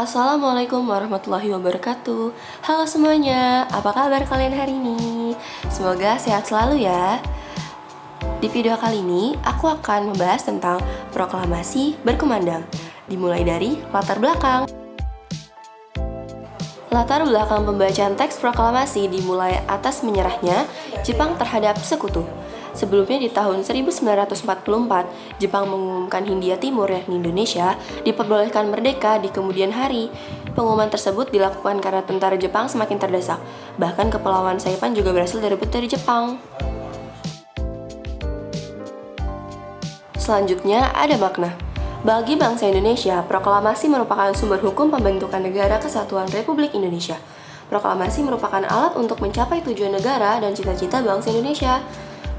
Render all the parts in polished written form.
Assalamualaikum warahmatullahi wabarakatuh. Halo semuanya, apa kabar kalian hari ini? Semoga sehat selalu ya. Di video kali ini, aku akan membahas tentang proklamasi berkumandang. Dimulai dari latar belakang. Latar belakang pembacaan teks proklamasi dimulai atas menyerahnya Jepang terhadap sekutu. Sebelumnya di tahun 1944, Jepang mengumumkan Hindia Timur yakni Indonesia diperbolehkan merdeka di kemudian hari. Pengumuman tersebut dilakukan karena tentara Jepang semakin terdesak. Bahkan Kepulauan Saipan juga berhasil direbut dari Jepang. Selanjutnya ada makna. Bagi bangsa Indonesia, proklamasi merupakan sumber hukum pembentukan negara kesatuan Republik Indonesia. Proklamasi merupakan alat untuk mencapai tujuan negara dan cita-cita bangsa Indonesia.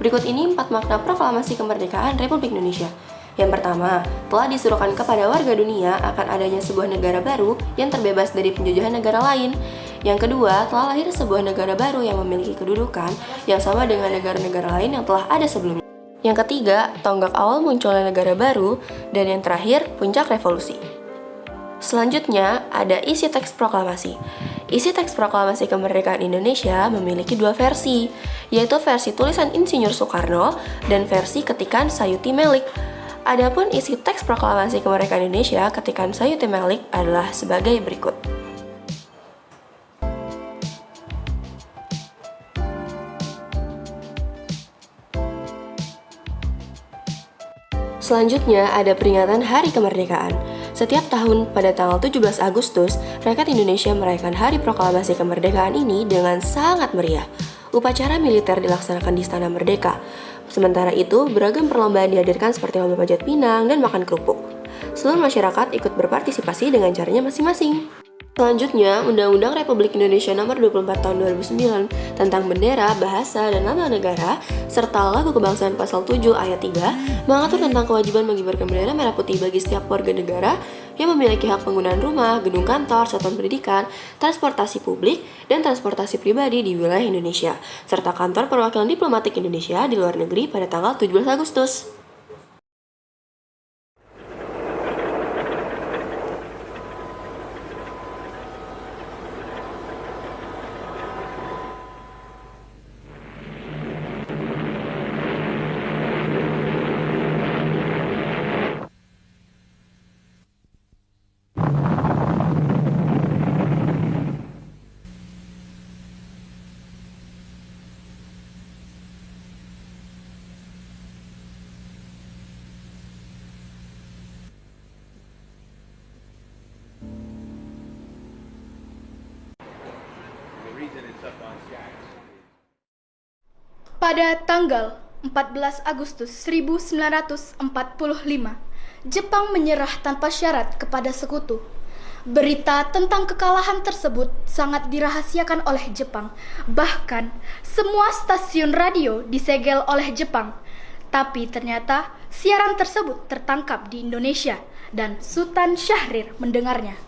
Berikut ini 4 makna proklamasi kemerdekaan Republik Indonesia. Yang pertama, telah disuruhkan kepada warga dunia akan adanya sebuah negara baru yang terbebas dari penjajahan negara lain. Yang kedua, telah lahir sebuah negara baru yang memiliki kedudukan yang sama dengan negara-negara lain yang telah ada sebelumnya. Yang ketiga, tonggak awal munculnya negara baru. Dan yang terakhir, puncak revolusi. Selanjutnya, ada isi teks proklamasi. Isi teks proklamasi kemerdekaan Indonesia memiliki 2 versi, yaitu versi tulisan Insinyur Soekarno dan versi ketikan Sayuti Melik. Adapun isi teks proklamasi kemerdekaan Indonesia ketikan Sayuti Melik adalah sebagai berikut. Selanjutnya ada peringatan Hari Kemerdekaan. Setiap tahun pada tanggal 17 Agustus, rakyat Indonesia merayakan Hari Proklamasi Kemerdekaan ini dengan sangat meriah. Upacara militer dilaksanakan di Istana Merdeka. Sementara itu, beragam perlombaan dihadirkan seperti lomba panjat pinang dan makan kerupuk. Seluruh masyarakat ikut berpartisipasi dengan caranya masing-masing. Selanjutnya, Undang-Undang Republik Indonesia Nomor 24 Tahun 2009 tentang bendera, bahasa, dan lambang negara, serta Lagu Kebangsaan Pasal 7 Ayat 3 mengatur tentang kewajiban mengibarkan bendera merah putih bagi setiap warga negara yang memiliki hak penggunaan rumah, gedung kantor, satuan pendidikan, transportasi publik, dan transportasi pribadi di wilayah Indonesia, serta kantor perwakilan diplomatik Indonesia di luar negeri pada tanggal 17 Agustus. Pada tanggal 14 Agustus 1945, Jepang menyerah tanpa syarat kepada sekutu. Berita tentang kekalahan tersebut sangat dirahasiakan oleh Jepang. Bahkan, semua stasiun radio disegel oleh Jepang. Tapi ternyata siaran tersebut tertangkap di Indonesia dan Sultan Syahrir mendengarnya.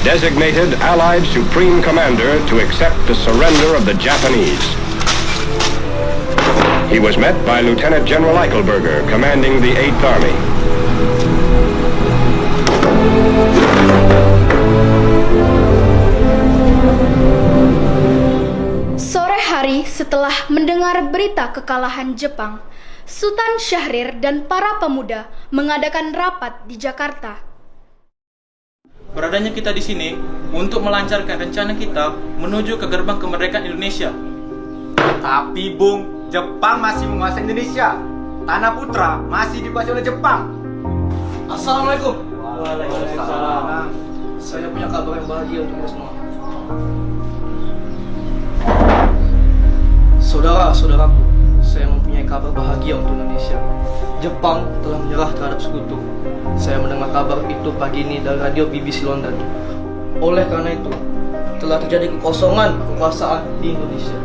Designated Allied Supreme Commander to accept the surrender of the Japanese. He was met by Lieutenant General Eichelberger, commanding the 8th Army. Sore hari setelah mendengar berita kekalahan Jepang, Sultan Syahrir dan para pemuda mengadakan rapat di Jakarta. Beradanya kita di sini untuk melancarkan rencana kita menuju ke gerbang kemerdekaan Indonesia. Tapi Bung, Jepang masih menguasai Indonesia. Tanah Putra masih dikuasai oleh Jepang. Assalamualaikum. Waalaikumsalam. Saya punya kabar yang bahagia untuk kita semua. kabar bahagia untuk Indonesia. Jepang telah menyerah terhadap sekutu. Saya mendengar kabar itu pagi ini dari radio BBC London. Oleh karena itu, telah terjadi kekosongan kekuasaan di Indonesia.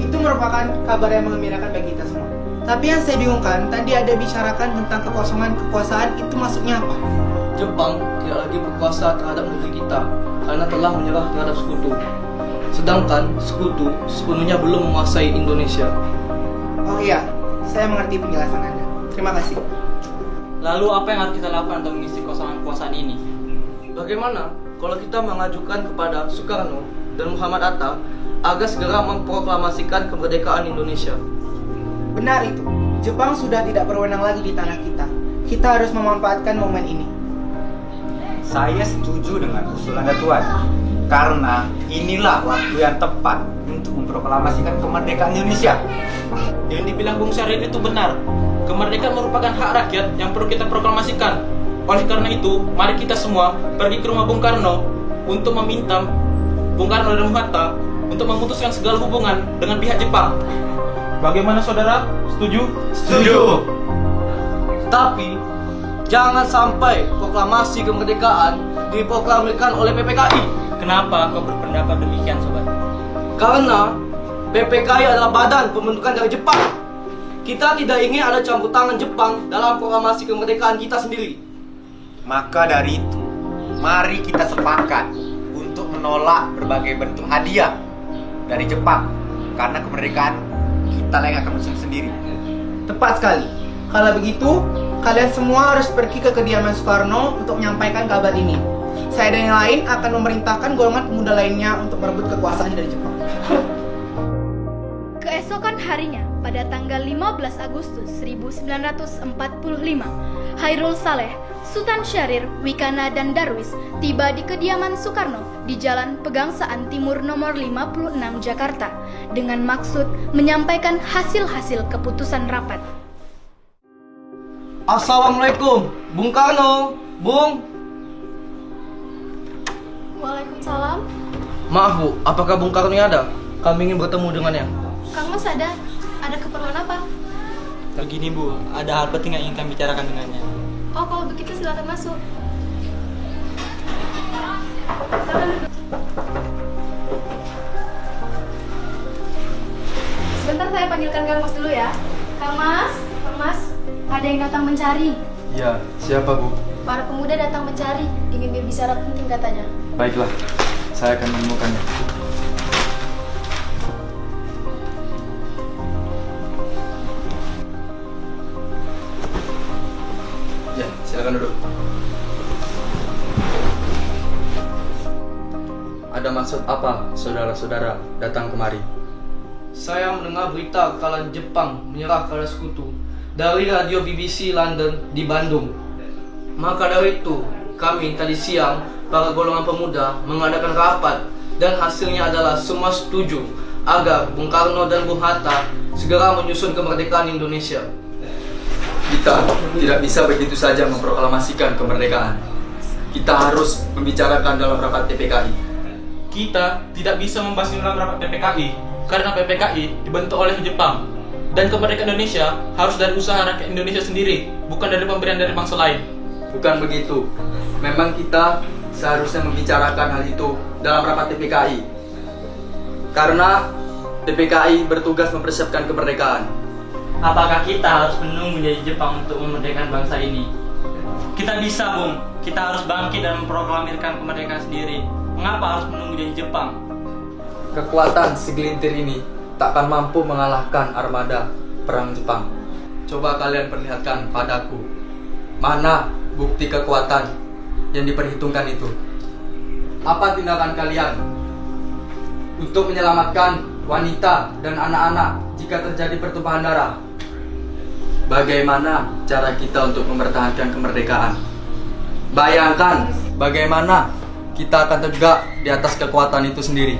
Itu merupakan kabar yang mengembirakan bagi kita semua. Tapi yang saya bingungkan, tadi ada bicarakan tentang kekosongan kekuasaan, itu maksudnya apa? Jepang tidak lagi berkuasa terhadap negeri kita karena telah menyerah terhadap sekutu. Sedangkan sekutu sepenuhnya belum menguasai Indonesia. Oh iya, saya mengerti penjelasan Anda. Terima kasih. Lalu apa yang harus kita lakukan untuk mengisi kekosongan kekuasaan ini? Bagaimana kalau kita mengajukan kepada Soekarno dan Muhammad Hatta agar segera memproklamasikan kemerdekaan Indonesia? Benar itu. Jepang sudah tidak berwenang lagi di tanah kita. Kita harus memanfaatkan momen ini. Saya setuju dengan usulan Tuan, karena inilah waktu yang tepat untuk memproklamasikan kemerdekaan Indonesia. Yang dibilang Bung Syahrir itu benar. Kemerdekaan merupakan hak rakyat yang perlu kita proklamasikan. Oleh karena itu, mari kita semua pergi ke rumah Bung Karno untuk meminta Bung Karno dan Bung Hatta untuk memutuskan segala hubungan dengan pihak Jepang. Bagaimana saudara? Setuju? Setuju. Tapi jangan sampai proklamasi kemerdekaan diproklamirkan oleh PPKI. Kenapa kau berpendapat demikian, sobat? Karena PPKI adalah badan pembentukan dari Jepang. Kita tidak ingin ada campur tangan Jepang dalam proklamasi kemerdekaan kita sendiri. Maka dari itu, mari kita sepakat untuk menolak berbagai bentuk hadiah dari Jepang, karena kemerdekaan kita yang akan menyusun sendiri. Tepat sekali. Kalau begitu, kalian semua harus pergi ke kediaman Soekarno untuk menyampaikan kabar ini. Saya dan yang lain akan memerintahkan golongan pemuda lainnya untuk merebut kekuasaan dari Jepang. Keesokan harinya, pada tanggal 15 Agustus 1945, Hairul Saleh, Sultan Syahrir, Wikana, dan Darwis tiba di kediaman Soekarno di Jalan Pegangsaan Timur nomor 56 Jakarta dengan maksud menyampaikan hasil-hasil keputusan rapat. Assalamualaikum, Bung Karno, Bung. Waalaikumsalam. Maaf Bu, apakah Bung Karno ada? Kami ingin bertemu dengannya. Kang Mas ada keperluan apa? Begini Bu, ada hal penting yang ingin kami bicarakan dengannya. Oh, kalau begitu silakan masuk. Sebentar saya panggilkan Kang Mas dulu ya. Kang Mas, ada yang datang mencari. Ya, siapa Bu? Para pemuda datang mencari, ingin berbicara penting katanya. Baiklah, saya akan menemukannya. Ya, silakan duduk. Ada maksud apa saudara-saudara datang kemari? Saya mendengar berita kekalahan Jepang menyerah kepada sekutu dari radio BBC London di Bandung. Maka dari itu, kami tadi siang para golongan pemuda mengadakan rapat dan hasilnya adalah semua setuju agar Bung Karno dan Bung Hatta segera menyusun kemerdekaan Indonesia. Kita tidak bisa begitu saja memproklamasikan kemerdekaan. Kita harus membicarakan dalam rapat PPKI. Kita tidak bisa membahas dalam rapat PPKI karena PPKI dibentuk oleh Jepang. Dan kemerdekaan Indonesia harus dari usaha rakyat Indonesia sendiri, bukan dari pemberian dari bangsa lain. Bukan begitu. Memang kita seharusnya membicarakan hal itu dalam rapat PPKI. Karena PPKI bertugas mempersiapkan kemerdekaan. Apakah kita harus menunggu menjadi Jepang untuk memerdekakan bangsa ini? Kita bisa, Bung. Kita harus bangkit dan memproklamirkan kemerdekaan sendiri. Mengapa harus menunggu jadi Jepang? Kekuatan segelintir ini takkan mampu mengalahkan armada perang Jepang. Coba kalian perlihatkan padaku, mana bukti kekuatan yang diperhitungkan itu? Apa tindakan kalian untuk menyelamatkan wanita dan anak-anak jika terjadi pertumpahan darah? Bagaimana cara kita untuk mempertahankan kemerdekaan? Bayangkan bagaimana kita akan tegak di atas kekuatan itu sendiri.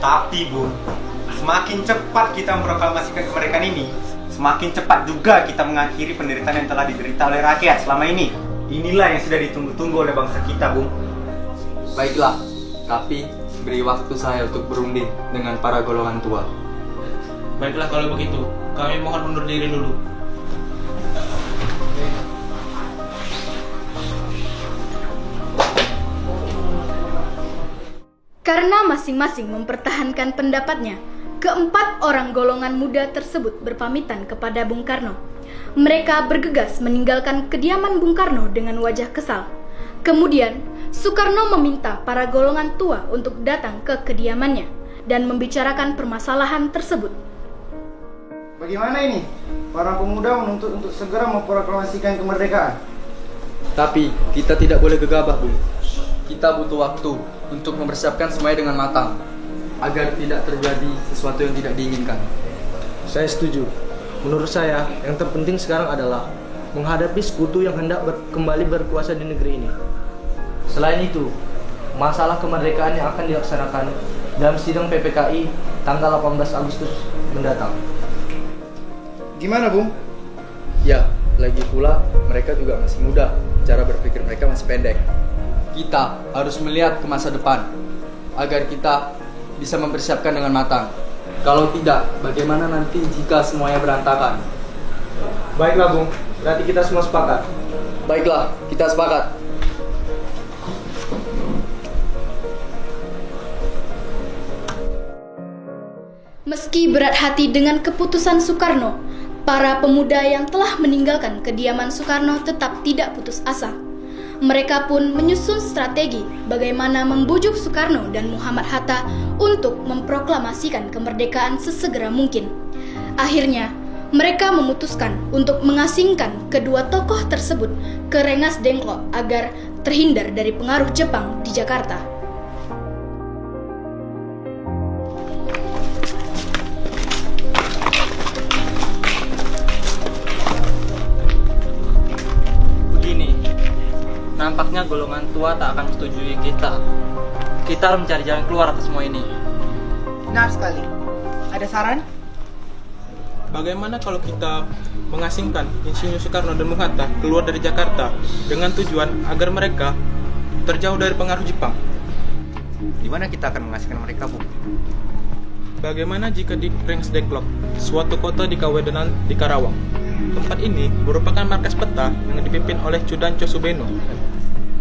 Tapi Bu, semakin cepat kita memproklamasikan kemerdekaan ini, semakin cepat juga kita mengakhiri penderitaan yang telah diderita oleh rakyat selama ini. Inilah yang sudah ditunggu-tunggu oleh bangsa kita, Bung. Baiklah, tapi beri waktu saya untuk berunding dengan para golongan tua. Baiklah kalau begitu, kami mohon undur diri dulu. Karena masing-masing mempertahankan pendapatnya, keempat orang golongan muda tersebut berpamitan kepada Bung Karno. Mereka bergegas meninggalkan kediaman Bung Karno dengan wajah kesal. Kemudian, Soekarno meminta para golongan tua untuk datang ke kediamannya dan membicarakan permasalahan tersebut. Bagaimana ini? Para pemuda menuntut untuk segera memproklamasikan kemerdekaan. Tapi kita tidak boleh gegabah, Bung. Kita butuh waktu untuk mempersiapkan semuanya dengan matang agar tidak terjadi sesuatu yang tidak diinginkan. Saya setuju. Menurut saya, yang terpenting sekarang adalah menghadapi sekutu yang hendak kembali berkuasa di negeri ini. Selain itu, masalah kemerdekaan yang akan dilaksanakan dalam sidang PPKI tanggal 18 Agustus mendatang. Gimana, Bung? Ya, lagi pula mereka juga masih muda. Cara berpikir mereka masih pendek. Kita harus melihat ke masa depan agar kita bisa mempersiapkan dengan matang. Kalau tidak, bagaimana nanti jika semuanya berantakan? Baiklah, Bung. Berarti kita semua sepakat. Baiklah, kita sepakat. Meski berat hati dengan keputusan Soekarno, para pemuda yang telah meninggalkan kediaman Soekarno tetap tidak putus asa. Mereka pun menyusun strategi bagaimana membujuk Soekarno dan Muhammad Hatta untuk memproklamasikan kemerdekaan sesegera mungkin. Akhirnya, mereka memutuskan untuk mengasingkan kedua tokoh tersebut ke Rengas Dengklok agar terhindar dari pengaruh Jepang di Jakarta. Nampaknya golongan tua tak akan setujui kita. Kita harus mencari jalan keluar atas semua ini. Benar sekali. Ada saran? Bagaimana kalau kita mengasingkan Insinyur Soekarno dan Bung Hatta keluar dari Jakarta dengan tujuan agar mereka terjauh dari pengaruh Jepang? Di mana kita akan mengasingkan mereka, Bung? Bagaimana jika di Rengas Dengklok, suatu kota di Kawedanan di Karawang? Tempat ini merupakan markas peta yang dipimpin oleh Chudanco Subeno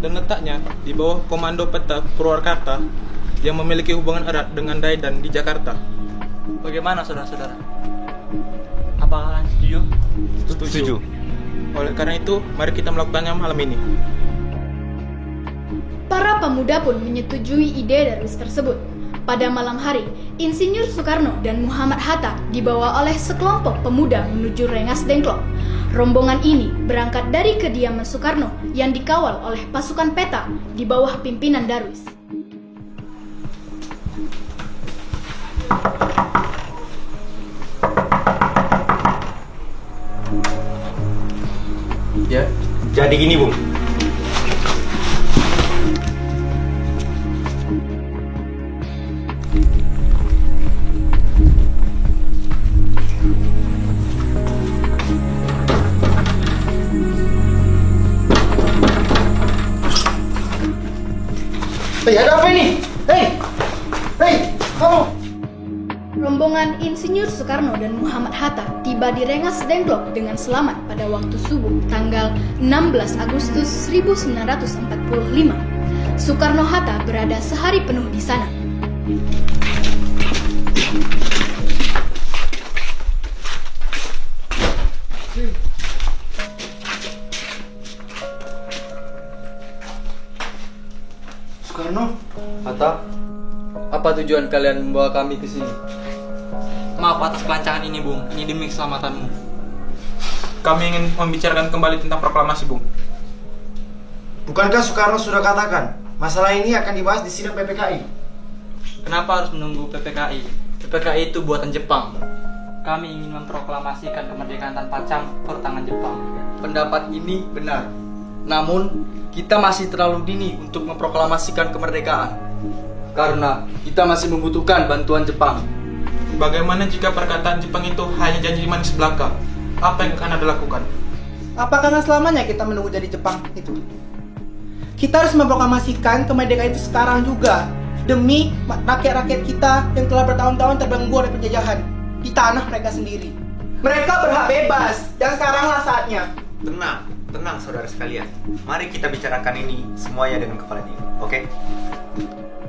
dan letaknya di bawah komando peta Purwakarta yang memiliki hubungan erat dengan Daidan di Jakarta. Bagaimana saudara-saudara? Apakah kalian setuju? Setuju. Oleh karena itu, mari kita melakukannya malam ini. Para pemuda pun menyetujui ide Darwis tersebut. Pada malam hari, Insinyur Soekarno dan Muhammad Hatta dibawa oleh sekelompok pemuda menuju Rengas Dengklok. Rombongan ini berangkat dari kediaman Soekarno yang dikawal oleh pasukan peta di bawah pimpinan Darwis. Ya, jadi gini, Bung. Hei, ada apa ini? Hei, kamu! Rombongan Insinyur Soekarno dan Muhammad Hatta tiba di Rengas Dengklok dengan selamat pada waktu subuh tanggal 16 Agustus 1945. Soekarno-Hatta berada sehari penuh di sana. Soekarno, Hatta, apa tujuan kalian membawa kami ke sini? Maaf atas kelancangan ini, Bung. Ini demi keselamatanmu. Kami ingin membicarakan kembali tentang proklamasi, Bung. bukankah Soekarno sudah katakan masalah ini akan dibahas di sidang PPKI? Kenapa harus menunggu PPKI? PPKI itu buatan Jepang. Kami ingin memproklamasikan kemerdekaan tanpa campur tangan Jepang. Pendapat ini benar. Namun, kita masih terlalu dini untuk memproklamasikan kemerdekaan. Karena kita masih membutuhkan bantuan Jepang. Bagaimana jika perkataan Jepang itu hanya janji manis belaka? Apa yang akan Anda lakukan? Apakah nggak selamanya kita menunggu jadi Jepang itu? Kita harus memproklamasikan kemerdekaan itu sekarang juga, demi rakyat-rakyat kita yang telah bertahun-tahun terbelenggu oleh penjajahan. di tanah mereka sendiri. Mereka berhak bebas, dan sekaranglah saatnya. Tenang saudara sekalian. Mari kita bicarakan ini semuanya dengan kepala dingin, oke?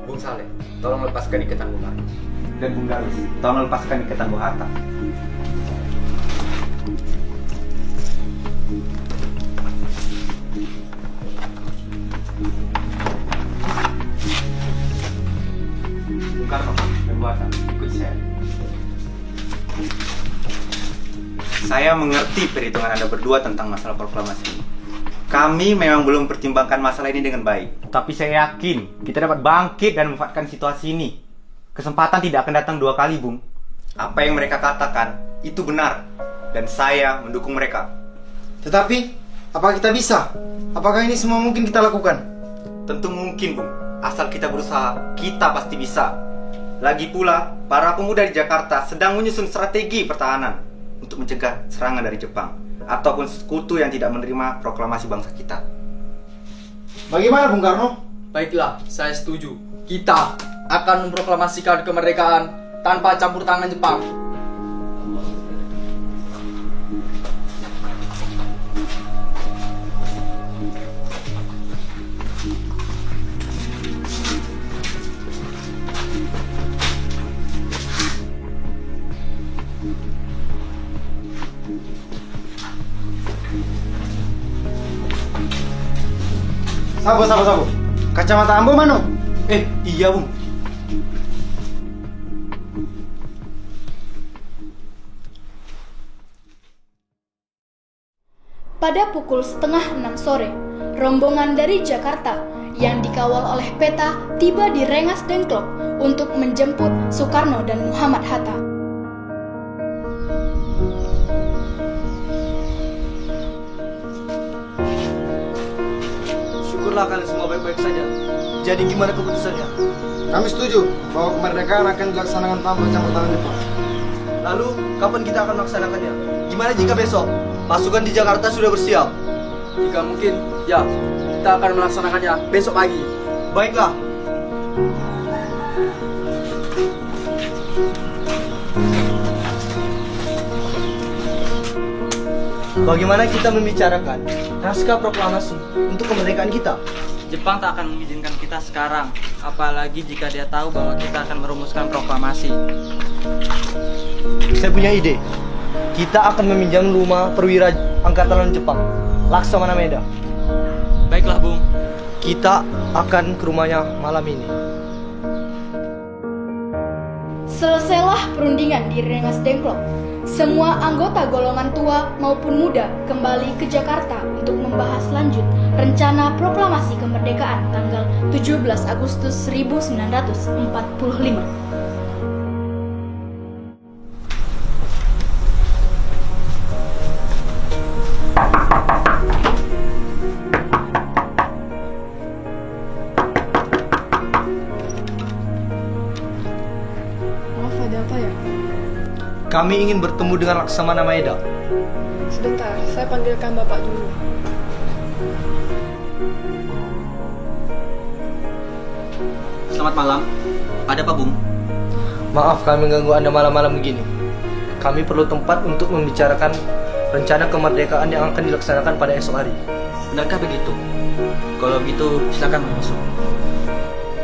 Bung Saleh, tolong lepaskan ikatan Bung Arno. Dan Bung Darwis, tolong lepaskan ikatan Bung Hatta. Bung Karno dan Bung Hatta, ikut saya. Saya mengerti perhitungan Anda berdua tentang masalah proklamasi ini. Kami memang belum pertimbangkan masalah ini dengan baik. Tapi saya yakin kita dapat bangkit dan memanfaatkan situasi ini. Kesempatan tidak akan datang 2 kali, Bung. Apa yang mereka katakan itu benar. Dan saya mendukung mereka. Tetapi, apa kita bisa? Apakah ini semua mungkin kita lakukan? Tentu mungkin, Bung. Asal kita berusaha, kita pasti bisa. Lagi pula, para pemuda di Jakarta sedang menyusun strategi pertahanan untuk mencegah serangan dari Jepang ataupun sekutu yang tidak menerima proklamasi bangsa kita. Bagaimana Bung Karno? Baiklah, saya setuju. Kita akan memproklamasikan kemerdekaan tanpa campur tangan Jepang. Sabu. Kacamata Ambo mana? Iya, Bung. Pada pukul 5:30 sore, rombongan dari Jakarta yang dikawal oleh Peta tiba di Rengas Dengklok untuk menjemput Soekarno dan Muhammad Hatta. Syukurlah kalian semua baik-baik saja. Jadi gimana keputusannya? Kami setuju bahwa kemerdekaan akan dilaksanakan tanpa campur tangan Jepang. Lalu, kapan kita akan melaksanakannya? Gimana jika besok? Pasukan di Jakarta sudah bersiap. Jika mungkin, ya, kita akan melaksanakannya besok pagi. Baiklah. Bagaimana kita membicarakan naskah proklamasi untuk kemerdekaan kita? Jepang tak akan mengizinkan kita sekarang, apalagi jika dia tahu bahwa kita akan merumuskan proklamasi. Saya punya ide. Kita akan meminjam rumah perwira angkatan Jepang, Laksamana Maeda. Baiklah, Bung. Kita akan ke rumahnya malam ini. Selesailah perundingan di Rengas Dengklok. Semua anggota golongan tua maupun muda kembali ke Jakarta untuk membahas lanjut rencana proklamasi kemerdekaan tanggal 17 Agustus 1945. Maaf, ada apa ya? Kami ingin bertemu dengan Laksamana Maeda. Sebentar, saya panggilkan Bapak dulu. Selamat malam. Ada apa, Bung? Maaf kami mengganggu Anda malam-malam begini. Kami perlu tempat untuk membicarakan rencana kemerdekaan yang akan dilaksanakan pada esok hari. Benarkah begitu? Kalau begitu, silakan masuk.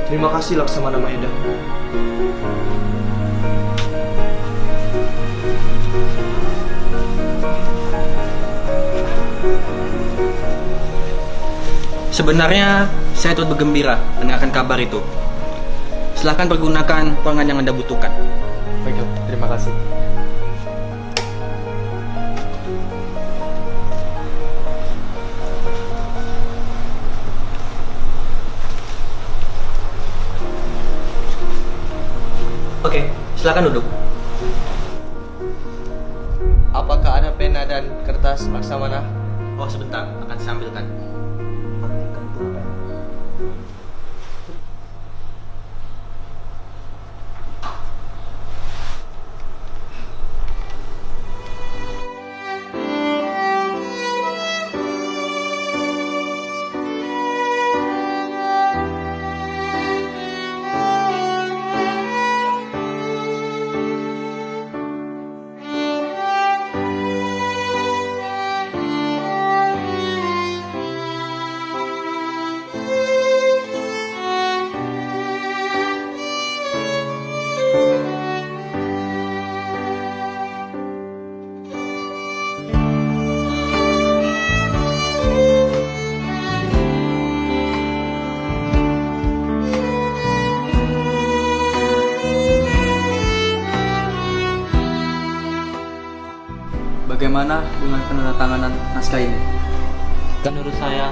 Terima kasih Laksamana Maeda. Sebenarnya saya turut bergembira mendengarkan kabar itu. Silakan pergunakan ruangan yang Anda butuhkan. Baiklah, terima kasih. Oke, silakan duduk. Apakah ada pena dan kertas Laksamana? Oh, sebentar, akan saya ambilkan. Bagaimana dengan penandatanganan naskah ini? Menurut saya,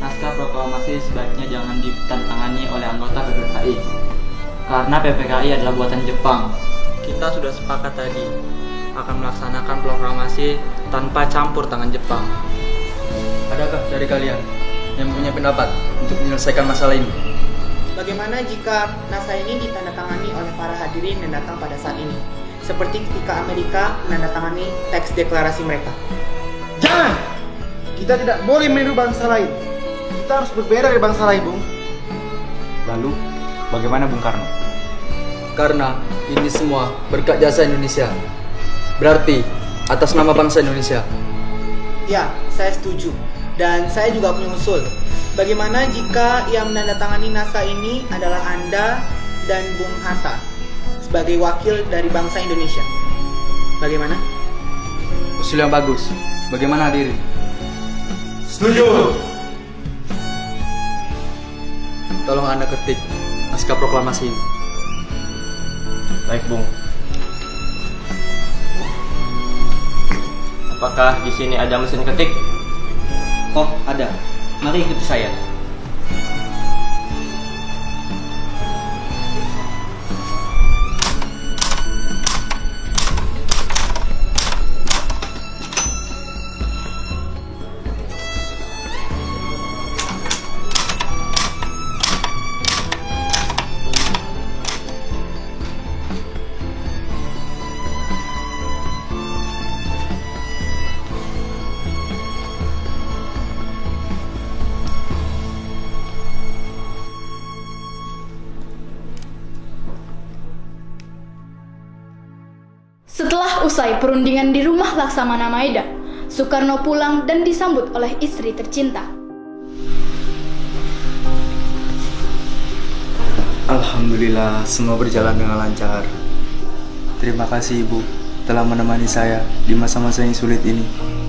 naskah proklamasi sebaiknya jangan ditandatangani oleh anggota PPKI. Karena PPKI adalah buatan Jepang. Kita sudah sepakat tadi akan melaksanakan proklamasi tanpa campur tangan Jepang. Adakah dari kalian yang punya pendapat untuk menyelesaikan masalah ini? Bagaimana jika naskah ini ditandatangani oleh para hadirin yang datang pada saat ini? Seperti ketika Amerika menandatangani teks deklarasi mereka. Jangan! Kita tidak boleh meniru bangsa lain. Kita harus berbeda dari bangsa lain, Bung. Lalu, bagaimana Bung Karno? Karena ini semua berkat jasa Indonesia. Berarti atas nama bangsa Indonesia. Ya, saya setuju. Dan saya juga punya usul. Bagaimana jika yang menandatangani naskah ini adalah Anda dan Bung Hatta sebagai wakil dari bangsa Indonesia? Bagaimana? Usul yang bagus. Bagaimana hadirin? Setuju! Tolong Anda ketik naskah proklamasi ini. Baik, Bung. Apakah di sini ada mesin ketik? Oh, ada. Mari ikuti saya. Setelah usai perundingan di rumah Laksamana Maeda, Soekarno pulang dan disambut oleh istri tercinta. Alhamdulillah, semua berjalan dengan lancar. Terima kasih Ibu telah menemani saya di masa-masa yang sulit ini.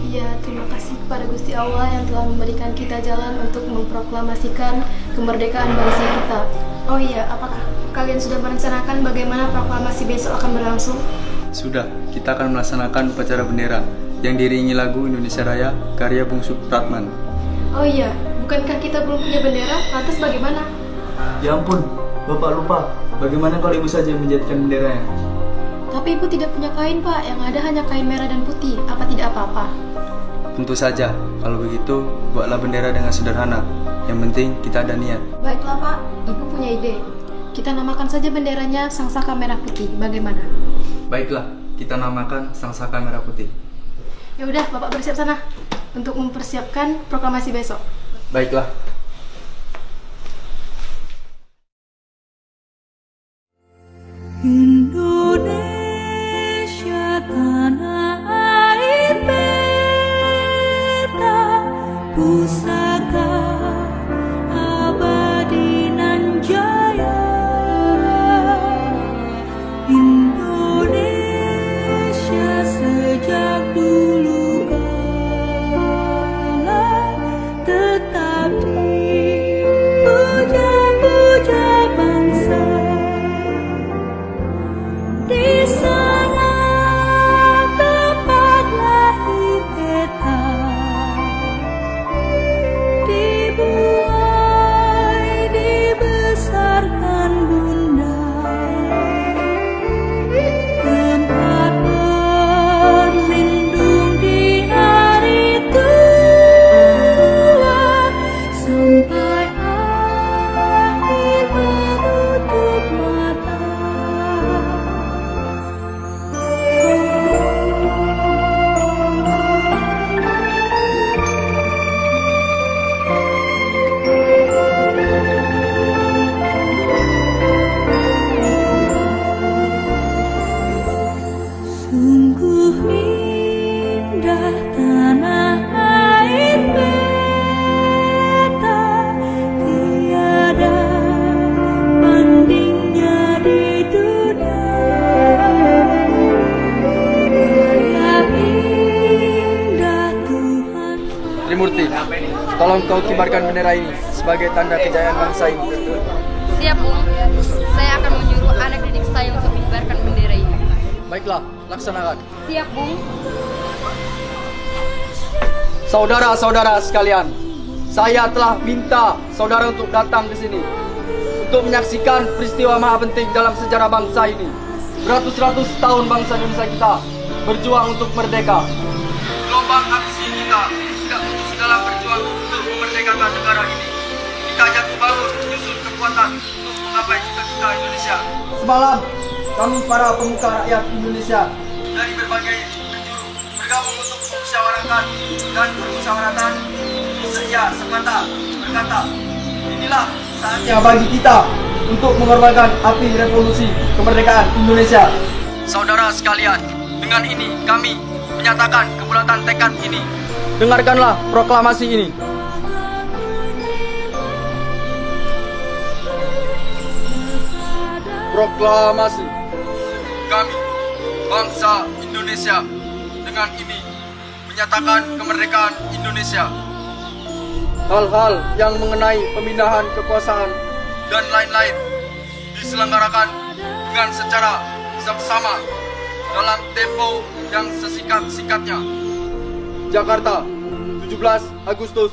Ya, terima kasih kepada Gusti Allah yang telah memberikan kita jalan untuk memproklamasikan kemerdekaan bangsa kita. Oh iya, apakah kalian sudah merencanakan bagaimana proklamasi besok akan berlangsung? Sudah, kita akan melaksanakan upacara bendera yang diiringi lagu Indonesia Raya karya Bung Supratman. Oh iya, bukankah kita belum punya bendera? Lantas bagaimana? Ya ampun, Bapak lupa. Bagaimana kalau Ibu saja menjadikan benderanya? Tapi Ibu tidak punya kain, Pak. Yang ada hanya kain merah dan putih. Apa tidak apa-apa? Tentu saja. Kalau begitu, buatlah bendera dengan sederhana. Yang penting kita ada niat. Baiklah, Pak. Ibu punya ide. Kita namakan saja benderanya Sang Saka Merah Putih. Bagaimana? Baiklah, kita namakan Sang Saka Merah Putih. Ya udah, Bapak bersiap sana untuk mempersiapkan proklamasi besok. Baiklah. Indonesia tanah air beta, pusaka abadi nan jaya. Indonesia sejak dulu kala tetap dipuja-puja bangsa. Di sana tempat lahir beta, dibuai dibesarkan bunda, tempat berlindung di hari tua, sampai akhir menutup mata. Sungguh indah tanah air beta, tiada bandingnya di dunia. Karya indah Tuhan. Trimurti, tolong kau kibarkan bendera ini sebagai tanda kejayaan bangsa ini. Siap, Bung. Saya akan menyuruh anak didik saya untuk mengibarkan bendera ini. Baiklah, laksanakan. Siap, Bung. Saudara-saudara sekalian, saya telah minta saudara untuk datang ke sini untuk menyaksikan peristiwa maha penting dalam sejarah bangsa ini. Beratus-ratus tahun bangsa Indonesia kita berjuang untuk merdeka. Gelombang aksi kita tidak putus dalam berjuang untuk memerdekakan negara ini. Kita jatuh bangun menyusun kekuatan untuk menggapai cita-cita Indonesia. Semalam kami para pemuka rakyat Indonesia dari berbagai penjuru bergabung untuk musyawarahkan dan bermusyawaratan seia semata berkata, inilah saatnya bagi kita untuk mengorbankan api revolusi kemerdekaan Indonesia. Saudara sekalian, dengan ini kami menyatakan kebulatan tekad ini. Dengarkanlah proklamasi ini. Proklamasi. Kami, bangsa Indonesia, dengan ini menyatakan kemerdekaan Indonesia. Hal-hal yang mengenai pemindahan kekuasaan dan lain-lain diselenggarakan dengan secara bersama dalam tempo yang sesingkat-singkatnya. Jakarta, 17 Agustus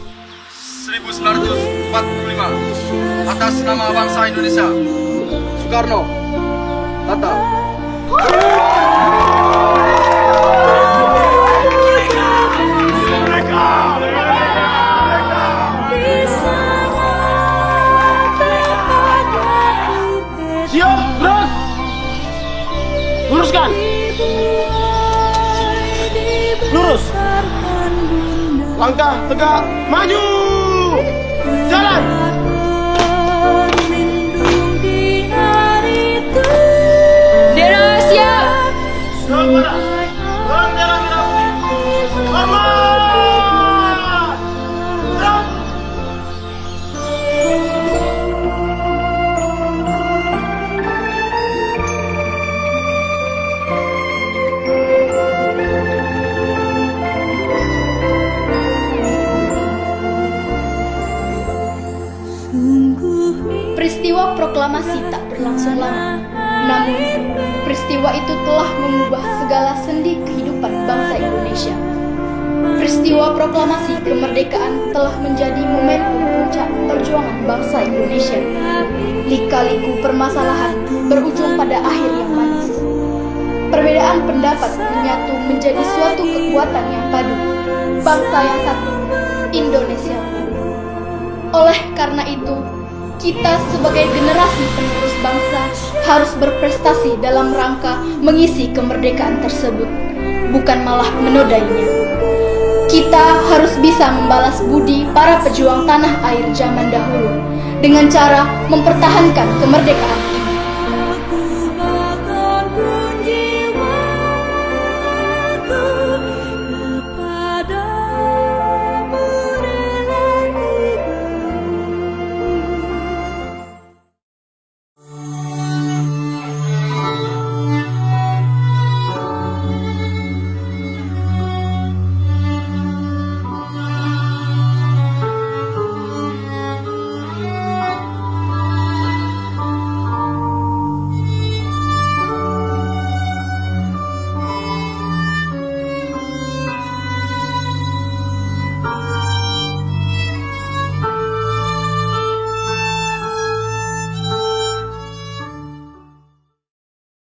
1945. Atas nama bangsa Indonesia. Soekarno, Hatta. Siap, gerak! Luruskan! Lurus! Langkah tegak, maju! Jalan! Bendera siap! Bendera merah putih! Hormat! Gerak! Peristiwa proklamasi tak berlangsung lama. Namun, peristiwa itu telah mengubah segala sendi kehidupan bangsa Indonesia. Peristiwa proklamasi kemerdekaan telah menjadi momentum puncak perjuangan bangsa Indonesia. Lika-liku permasalahan berujung pada akhir yang manis. Perbedaan pendapat menyatu menjadi suatu kekuatan yang padu. Bangsa yang satu, Indonesia. Oleh karena itu, kita sebagai generasi penerus bangsa harus berprestasi dalam rangka mengisi kemerdekaan tersebut, bukan malah menodainya. Kita harus bisa membalas budi para pejuang tanah air zaman dahulu dengan cara mempertahankan kemerdekaan